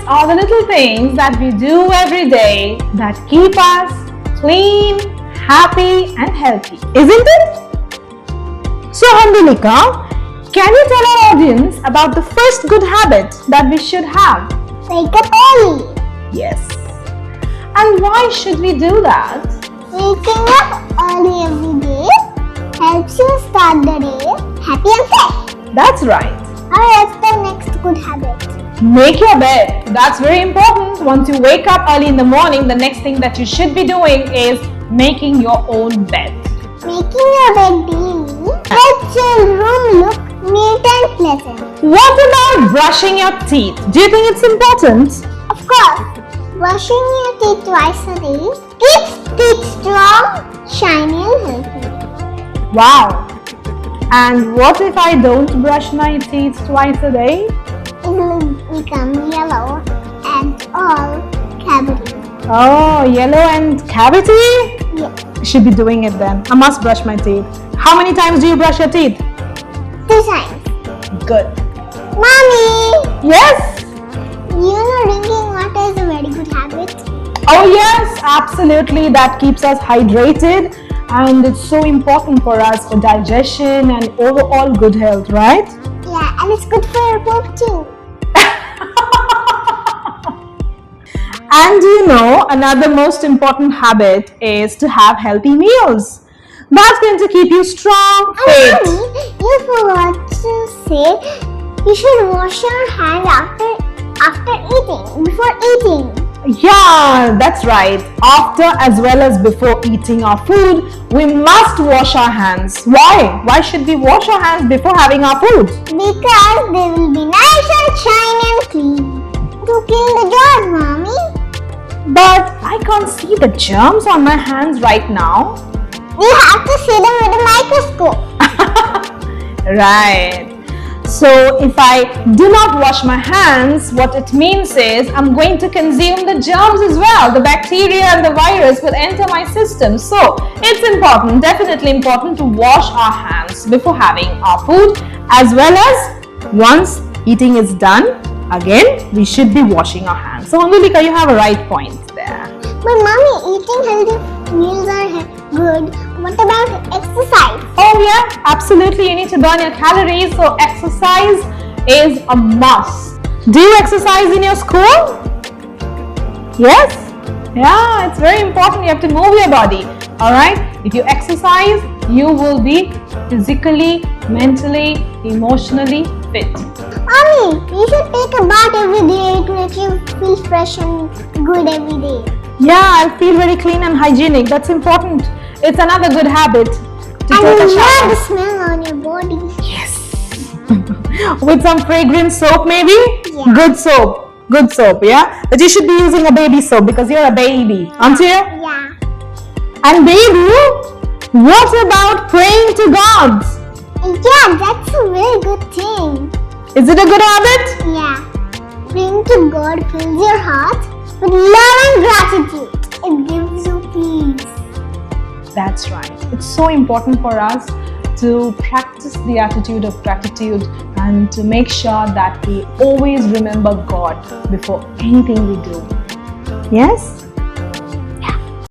habits are the little things that we do every day that keep us clean, happy and healthy, isn't it? So Handulika, can you tell our audience about the first good habit that we should have? Wake up early. Yes. And why should we do that? Waking up early every day helps you start the day happy and fresh. That's right. What's the next good habit? Make your bed. That's very important. Once you wake up early in the morning, the next thing that you should be doing is making your own bed. Making your bed daily helps your room look neat and pleasant. What about brushing your teeth? Do you think it's important? Of course, brushing your teeth twice a day keeps teeth strong, shiny and healthy. Wow. And what if I don't brush my teeth twice a day? It will become yellow and all cavity. Oh, yellow and cavity? Yes. I should be doing it then. I must brush my teeth. How many times do you brush your teeth? 2 times. Good. Mommy! Yes? You know drinking water is a very good habit. Oh yes, absolutely. That keeps us hydrated and it's so important for us for digestion and overall good health, right? Yeah, and it's good for your poop too. And you know, another most important habit is to have healthy meals. That's going to keep you strong, fit. And Mommy, you forgot to say you should wash your hands after eating, before eating. Yeah, that's right. After as well as before eating our food, we must wash our hands. Why? Why should we wash our hands before having our food? Because they will be nice and shiny and clean. To clean the jars, Mommy. But I can't see the germs on my hands right now. You have to see them with a microscope. Right. So if I do not wash my hands, what it means is I'm going to consume the germs as well. The bacteria and the virus will enter my system. So it's important, definitely important to wash our hands before having our food, as well as once eating is done, again we should be washing our hands. So Handulika, you have a right point there. But Mommy, eating healthy meals are good. What about exercise? Oh yeah, absolutely. You need to burn your calories. So exercise is a must. Do you exercise in your school? Yes? Yeah, it's very important. You have to move your body. Alright? If you exercise, you will be physically, mentally, emotionally fit. Mommy, you should take a bath every day. It makes you feel fresh and good every day. Yeah, I'll feel very clean and hygienic. That's important. It's another good habit to take a And you shower. love the smell on your body. Yes. With some fragrant soap maybe? Yeah. Good soap, yeah? But you should be using a baby soap because you're a baby, aren't you? Yeah. And baby, what about praying to God? Yeah, that's a very good thing. Is it a good habit? Yeah. Praying to God fills your heart with love and gratitude. It gives you peace. That's right. It's so important for us to practice the attitude of gratitude and to make sure that we always remember God before anything we do. Yes?